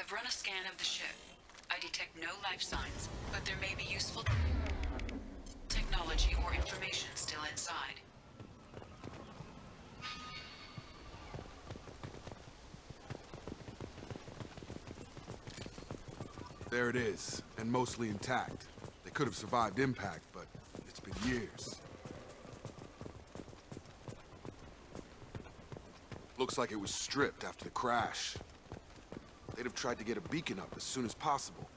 have run a scan of the ship. I detect no life signs, but there may be useful technology or information still inside. There it is, and mostly intact. They could have survived impact, but it's been years. Looks like it was stripped after the crash. They'd have tried to get a beacon up as soon as possible.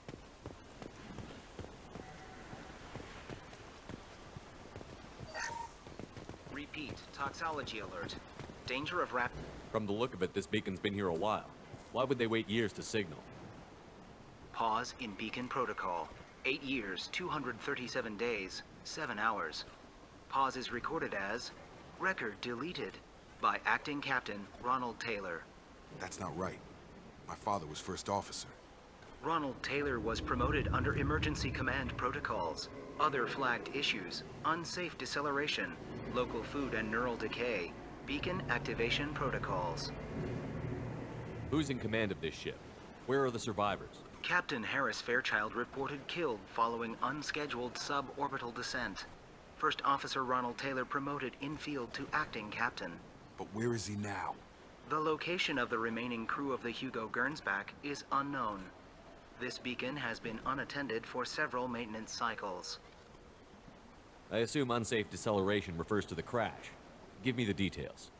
Repeat, toxology alert. Danger of rap... From the look of it, this beacon's been here a while. Why would they wait years to signal? Pause in beacon protocol. 8 years, 237 days, 7 hours. Pause is recorded as... Record deleted by Acting Captain Ronald Taylor. That's not right. My father was first officer. Ronald Taylor was promoted under emergency command protocols. Other flagged issues: unsafe deceleration, local food and neural decay, beacon activation protocols. Who's in command of this ship? Where are the survivors? Captain Harris Fairchild reported killed following unscheduled suborbital descent. First Officer Ronald Taylor promoted in-field to acting captain. But where is he now? The location of the remaining crew of the Hugo Gernsback is unknown. This beacon has been unattended for several maintenance cycles. I assume unsafe deceleration refers to the crash. Give me the details.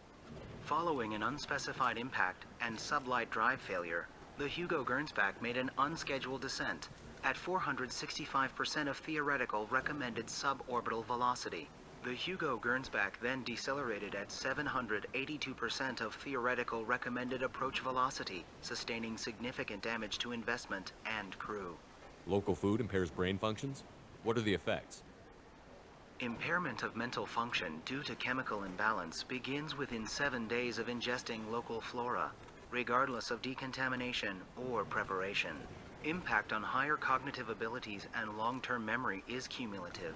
Following an unspecified impact and sublight drive failure, the Hugo Gernsback made an unscheduled descent at 465% of theoretical recommended suborbital velocity. The Hugo Gernsback then decelerated at 782% of theoretical recommended approach velocity, sustaining significant damage to investment and crew. Local food impairs brain functions? What are the effects? Impairment of mental function due to chemical imbalance begins within 7 days of ingesting local flora, regardless of decontamination or preparation. Impact on higher cognitive abilities and long-term memory is cumulative,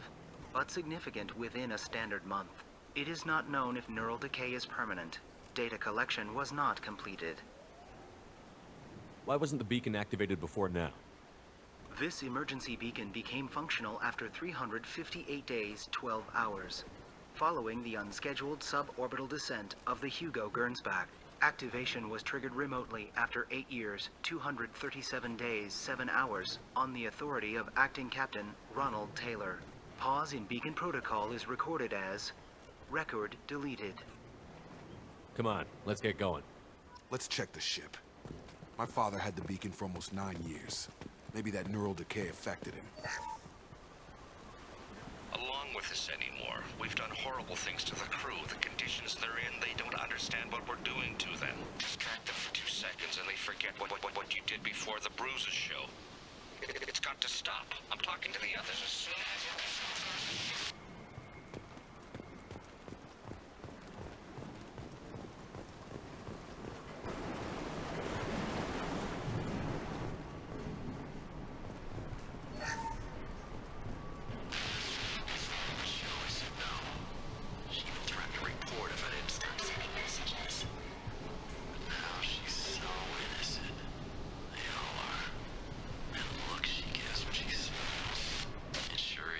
but significant within a standard month. It is not known if neural decay is permanent. Data collection was not completed. Why wasn't the beacon activated before now? This emergency beacon became functional after 358 days, 12 hours, following the unscheduled suborbital descent of the Hugo Gernsback. Activation was triggered remotely after 8 years, 237 days, 7 hours, on the authority of Acting Captain Ronald Taylor. Pause in beacon protocol is recorded as record deleted. Come on, let's get going. Let's check the ship. My father had the beacon for almost 9 years. Maybe that neural decay affected him. Along with this anymore. We've done horrible things to the crew. The conditions they're in, they don't understand what we're doing to them. Distract them for 2 seconds and they forget what you did before the bruises show. It's got to stop. I'm talking to the others as soon as...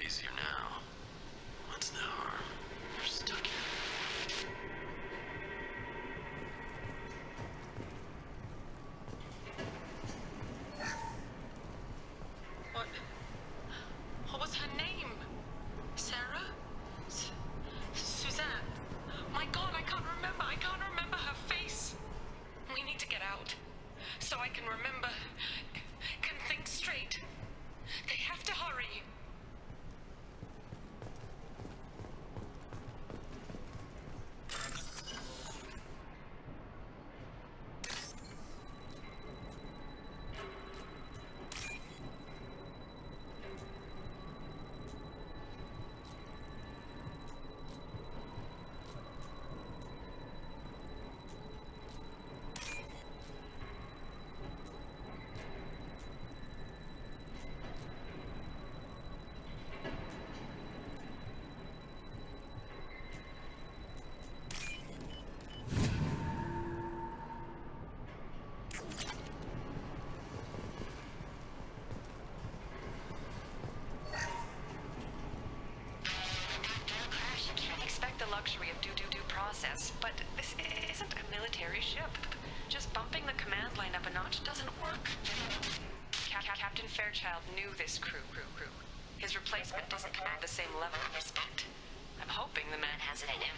Easier but this isn't a military ship. Just bumping the command line up a notch doesn't work. Captain Fairchild knew this crew. His replacement doesn't command the same level of respect. I'm hoping the man has it in him.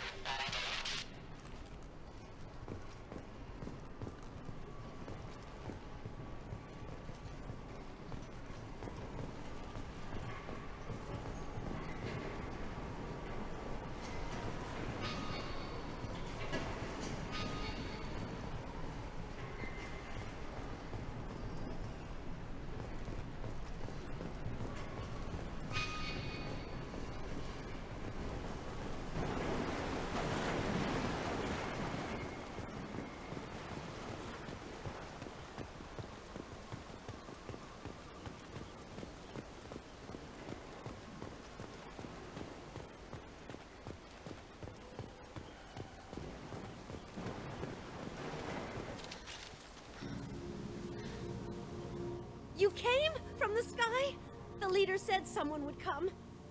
You came from the sky? The leader said someone would come.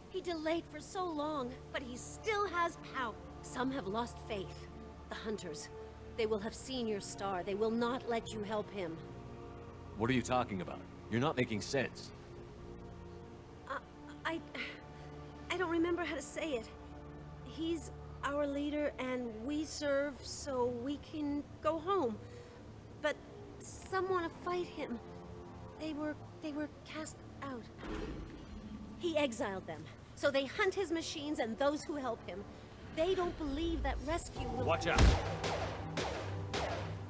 He delayed for so long, but he still has power. Some have lost faith. The hunters. They will have seen your star. They will not let you help him. What are you talking about? You're not making sense. I don't remember how to say it. He's our leader and we serve so we can go home. But some want to fight him. They were cast out. He exiled them, so they hunt his machines and those who help him. They don't believe that rescue will— Watch out!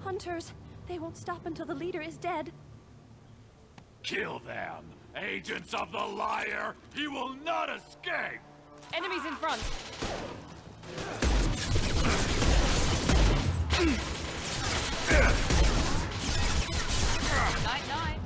Hunters, they won't stop until the leader is dead. Kill them! Agents of the liar! He will not escape! Enemies in front! Night.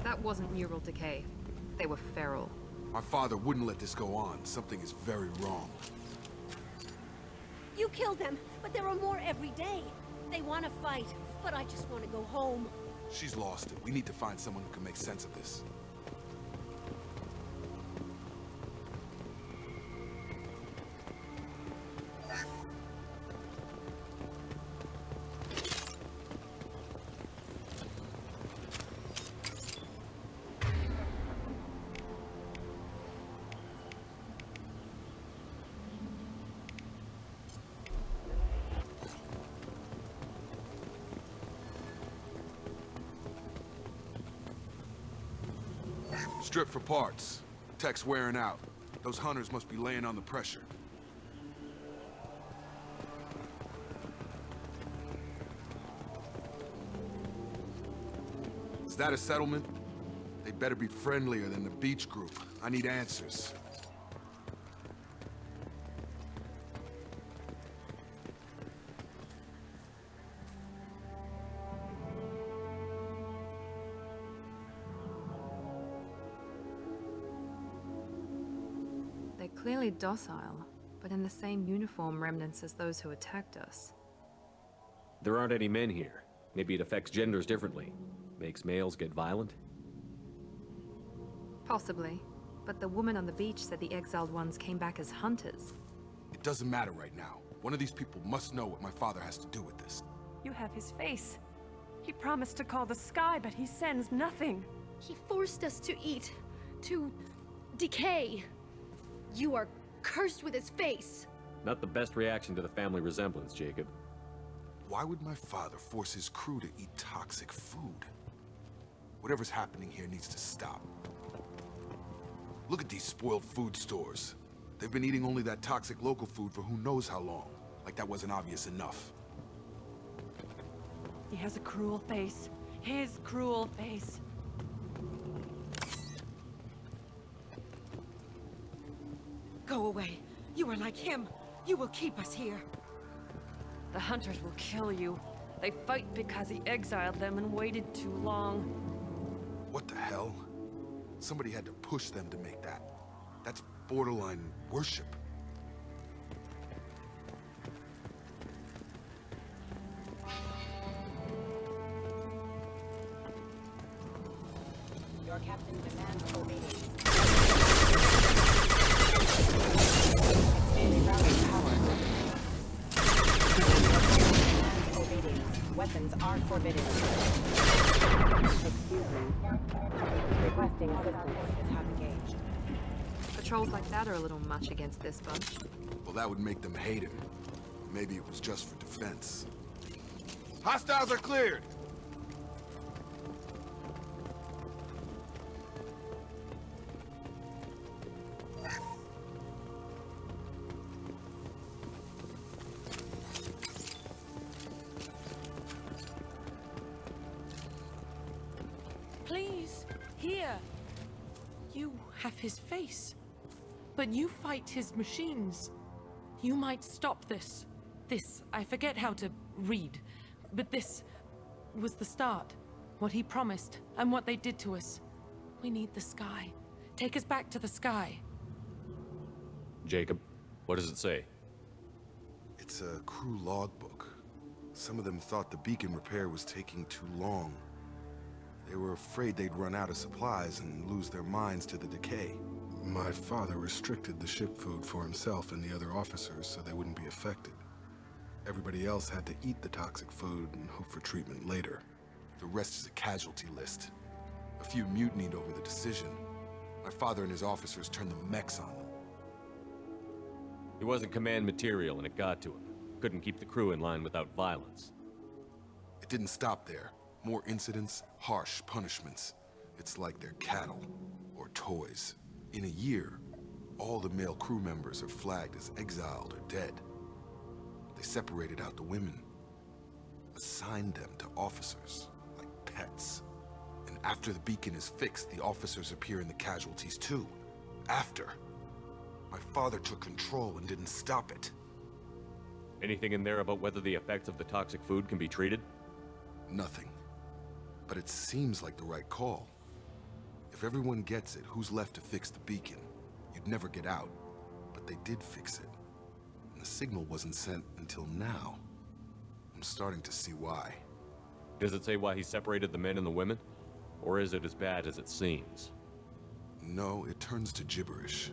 That wasn't neural decay. They were feral. My father wouldn't let this go on. Something is very wrong. You killed them, but there are more every day. They want to fight, but I just want to go home. She's lost it. We need to find someone who can make sense of this. Strip for parts. Tech's wearing out. Those hunters must be laying on the pressure. Is that a settlement? They better be friendlier than the beach group. I need answers. They're clearly docile, but in the same uniform remnants as those who attacked us. There aren't any men here. Maybe it affects genders differently. Makes males get violent? Possibly. But the woman on the beach said the exiled ones came back as hunters. It doesn't matter right now. One of these people must know what my father has to do with this. You have his face. He promised to call the sky, but he sends nothing. He forced us to eat, to decay. You are cursed with his face. Not the best reaction to the family resemblance, Jacob. Why would my father force his crew to eat toxic food? Whatever's happening here needs to stop. Look at these spoiled food stores. They've been eating only that toxic local food for who knows how long. Like that wasn't obvious enough. He has a cruel face. His cruel face. Go away. You are like him. You will keep us here. The hunters will kill you. They fight because he exiled them and waited too long. What the hell? Somebody had to push them to make that. That's borderline worship. Your captain demands obedience. Expanding routing power. Demands obedience. Weapons are forbidden. Excuse me. Requesting assistance is half engaged. Patrols like that are a little much against this bunch. Well, that would make them hate him. Maybe it was just for defense. Hostiles are cleared! Please, here. You have his face. But you fight his machines. You might stop this. This, I forget how to read. But this was the start. What he promised, and what they did to us. We need the sky. Take us back to the sky. Jacob, what does it say? It's a crew logbook. Some of them thought the beacon repair was taking too long. They were afraid they'd run out of supplies and lose their minds to the decay. My father restricted the ship food for himself and the other officers so they wouldn't be affected. Everybody else had to eat the toxic food and hope for treatment later. The rest is a casualty list. A few mutinied over the decision. My father and his officers turned the mechs on them. He wasn't command material and it got to him. Couldn't keep the crew in line without violence. It didn't stop there. More incidents, harsh punishments. It's like they're cattle or toys. In a year, all the male crew members are flagged as exiled or dead. They separated out the women, assigned them to officers, like pets. And after the beacon is fixed, the officers appear in the casualties too. After. My father took control and didn't stop it. Anything in there about whether the effects of the toxic food can be treated? Nothing. But it seems like the right call. If everyone gets it, who's left to fix the beacon? You'd never get out. But they did fix it. And the signal wasn't sent until now. I'm starting to see why. Does it say why he separated the men and the women? Or is it as bad as it seems? No, it turns to gibberish.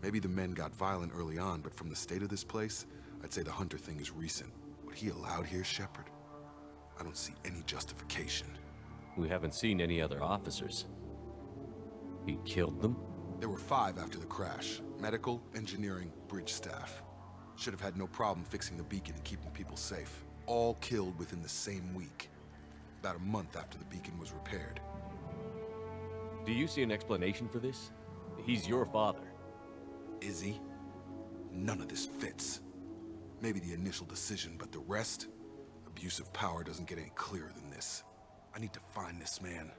Maybe the men got violent early on, but from the state of this place, I'd say the Hunter thing is recent. What he allowed here, Shepard? I don't see any justification. We haven't seen any other officers. He killed them? There were 5 after the crash. Medical, engineering, bridge staff. Should have had no problem fixing the beacon and keeping people safe. All killed within the same week. About a month after the beacon was repaired. Do you see an explanation for this? He's your father. Is he? None of this fits. Maybe the initial decision, but the rest? Abuse of power doesn't get any clearer than this. I need to find this man.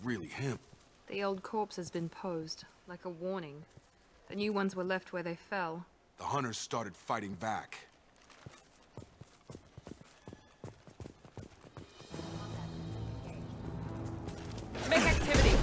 Really him. The old corpse has been posed, like a warning. The new ones were left where they fell. The hunters started fighting back. Make activity!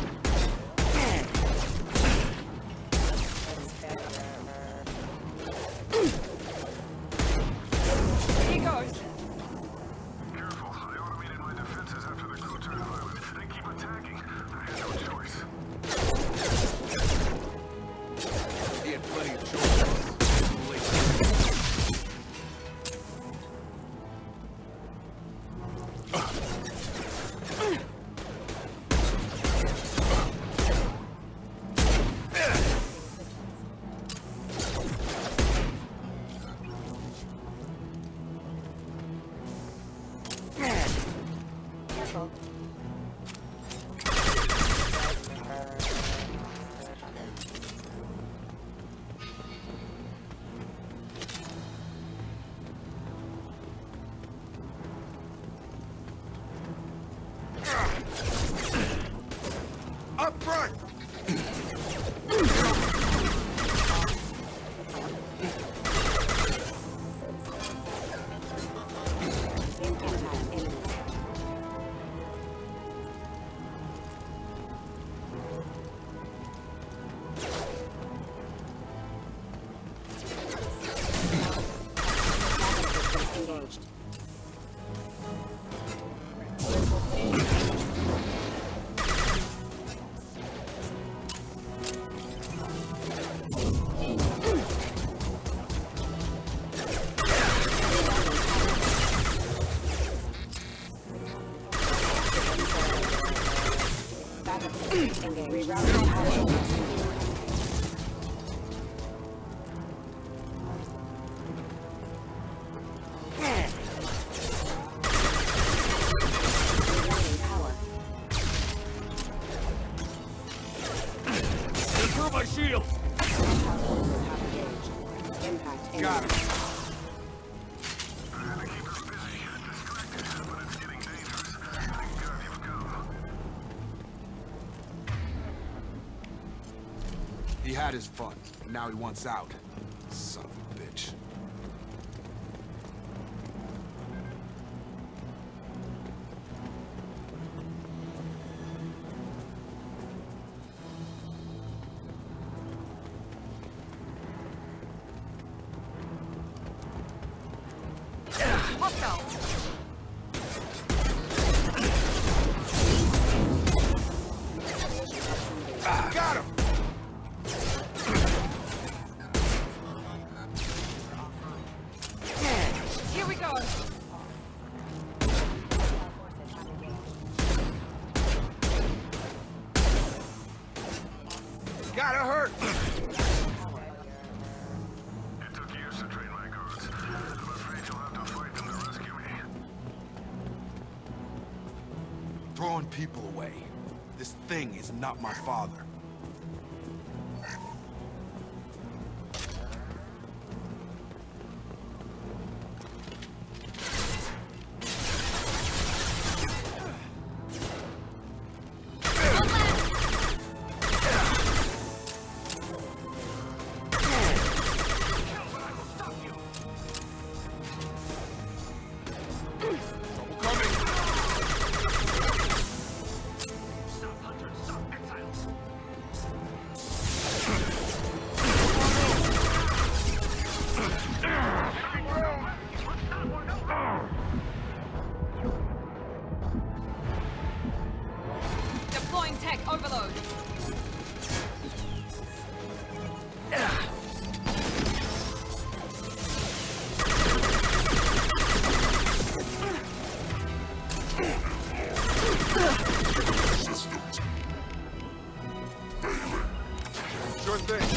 Rerouting power. Improve my shields! Got him. He had his fun, and now he wants out. Son of a bitch. Got him! Here we go. Gotta hurt! It took years to train my guards. I'm afraid you'll have to fight them to rescue me. Throwing people away. This thing is not my father. Deploying tech overload. Sure thing.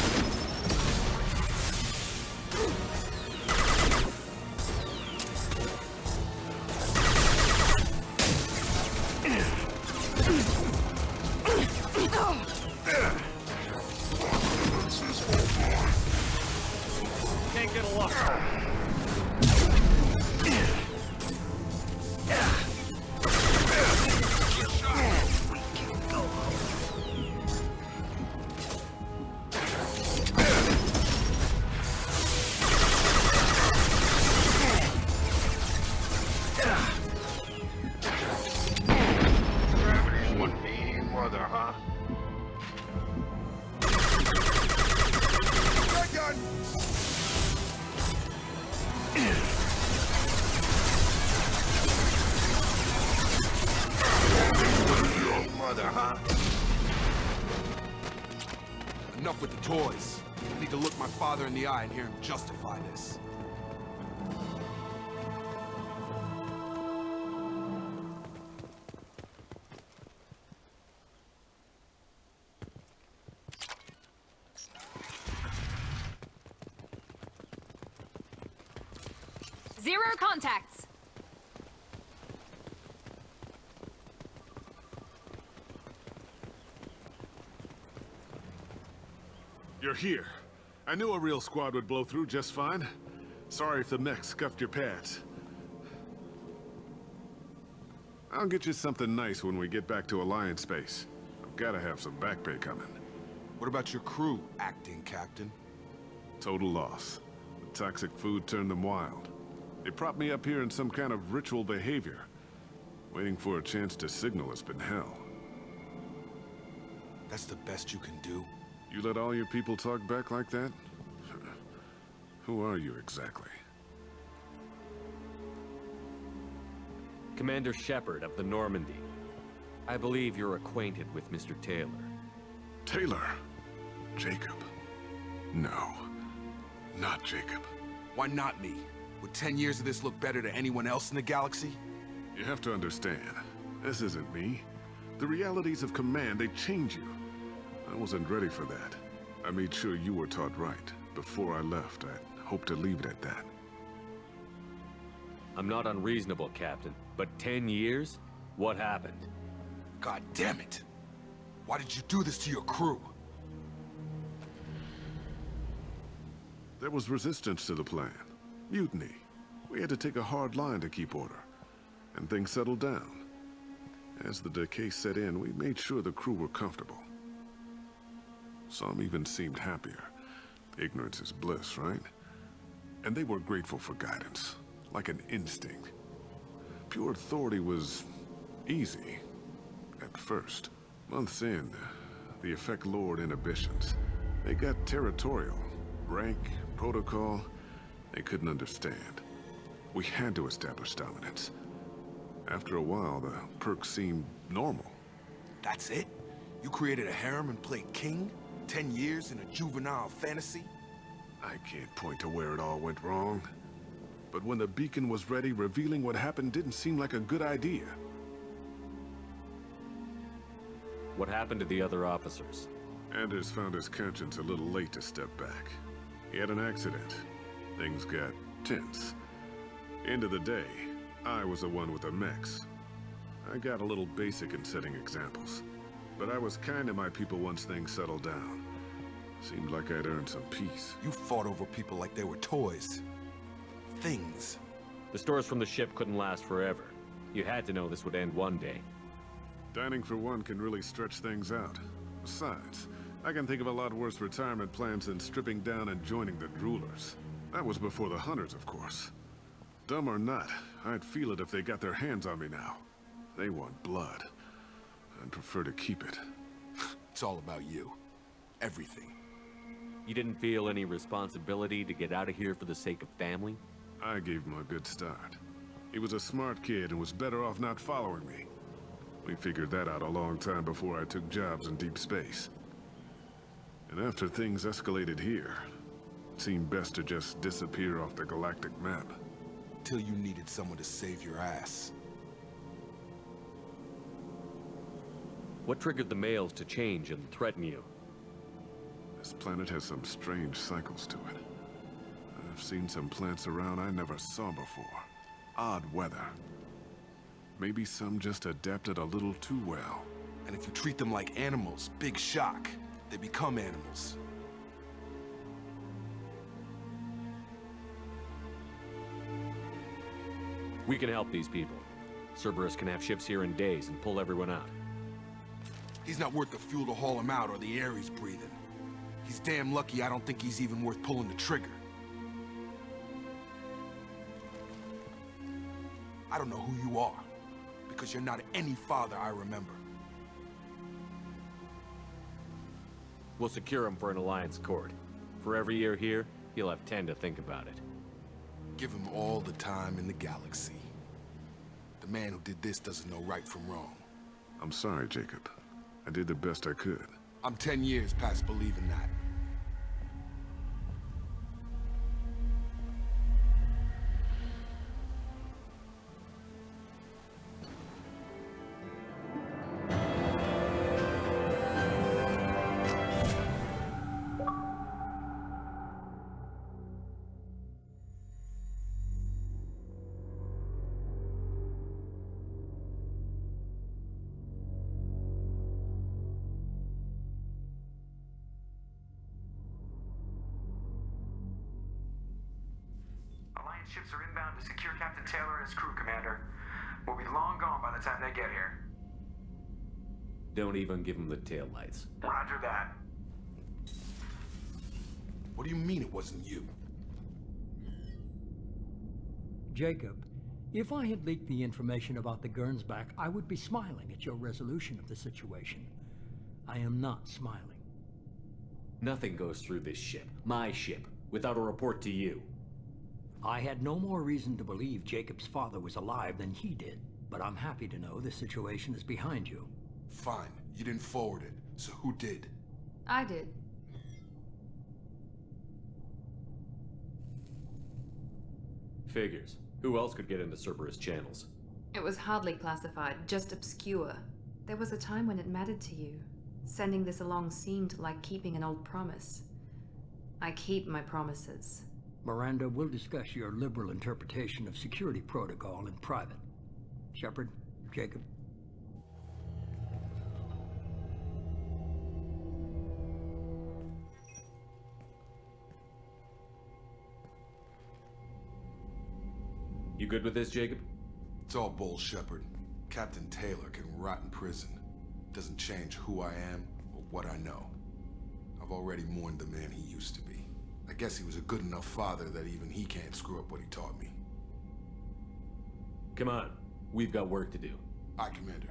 Can't get a lock. Gravity's one mean mother, huh? Red gun! Mother, huh? Enough with the toys. I need to look my father in the eye and hear him justify this. Zero contacts. You're here. I knew a real squad would blow through just fine. Sorry if the mech scuffed your pants. I'll get you something nice when we get back to Alliance space. I've gotta have some back pay coming. What about your crew, acting captain? Total loss. The toxic food turned them wild. They propped me up here in some kind of ritual behavior. Waiting for a chance to signal has been hell. That's the best you can do? You let all your people talk back like that? Who are you exactly? Commander Shepard of the Normandy. I believe you're acquainted with Mr. Taylor. Taylor? Jacob? No. Not Jacob. Why not me? Would 10 years of this look better to anyone else in the galaxy? You have to understand, this isn't me. The realities of command, they change you. I wasn't ready for that. I made sure you were taught right. Before I left, I hoped to leave it at that. I'm not unreasonable, Captain, but 10 years? What happened? God damn it! Why did you do this to your crew? There was resistance to the plan. Mutiny. We had to take a hard line to keep order. And things settled down. As the decay set in, we made sure the crew were comfortable. Some even seemed happier. Ignorance is bliss, right? And they were grateful for guidance, like an instinct. Pure authority was easy, at first. Months in, the effect lowered inhibitions. They got territorial. Rank, protocol, they couldn't understand. We had to establish dominance. After a while, the perks seemed normal. That's it? You created a harem and played king? 10 years in a juvenile fantasy? I can't point to where it all went wrong. But when the beacon was ready, revealing what happened didn't seem like a good idea. What happened to the other officers? Anders found his conscience a little late to step back. He had an accident. Things got tense. End of the day, I was the one with the mechs. I got a little basic in setting examples. But I was kind to my people once things settled down. Seemed like I'd earned some peace. You fought over people like they were toys. Things. The stores from the ship couldn't last forever. You had to know this would end one day. Dining for one can really stretch things out. Besides, I can think of a lot worse retirement plans than stripping down and joining the Droolers. That was before the Hunters, of course. Dumb or not, I'd feel it if they got their hands on me now. They want blood. I'd prefer to keep it. It's all about you. Everything. You didn't feel any responsibility to get out of here for the sake of family? I gave him a good start. He was a smart kid and was better off not following me. We figured that out a long time before I took jobs in deep space. And after things escalated here, it seemed best to just disappear off the galactic map. Till you needed someone to save your ass. What triggered the males to change and threaten you? This planet has some strange cycles to it. I've seen some plants around I never saw before. Odd weather. Maybe some just adapted a little too well. And if you treat them like animals, big shock. They become animals. We can help these people. Cerberus can have ships here in days and pull everyone out. He's not worth the fuel to haul him out or the air he's breathing. He's damn lucky I don't think he's even worth pulling the trigger. I don't know who you are, because you're not any father I remember. We'll secure him for an Alliance Accord. For every year here, he'll have 10 to think about it. Give him all the time in the galaxy. The man who did this doesn't know right from wrong. I'm sorry, Jacob. I did the best I could. I'm 10 years past believing that. Ships are inbound to secure Captain Taylor and his crew, Commander. We'll be long gone by the time they get here. Don't even give him the taillights. Roger that. What do you mean it wasn't you? Jacob, if I had leaked the information about the Gernsback, I would be smiling at your resolution of the situation. I am not smiling. Nothing goes through this ship, my ship, without a report to you. I had no more reason to believe Jacob's father was alive than he did, but I'm happy to know the situation is behind you. Fine. You didn't forward it, so who did? I did. Figures. Who else could get into Cerberus channels? It was hardly classified, just obscure. There was a time when it mattered to you. Sending this along seemed like keeping an old promise. I keep my promises. Miranda, we'll discuss your liberal interpretation of security protocol in private. Shepard, Jacob. You good with this, Jacob? It's all bull, Shepard. Captain Taylor can rot in prison. Doesn't change who I am or what I know. I've already mourned the man he used to be. I guess he was a good enough father that even he can't screw up what he taught me. Come on. We've got work to do. Aye, Commander.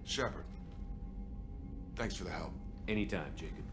Shepard. Thanks for the help. Anytime, Jacob.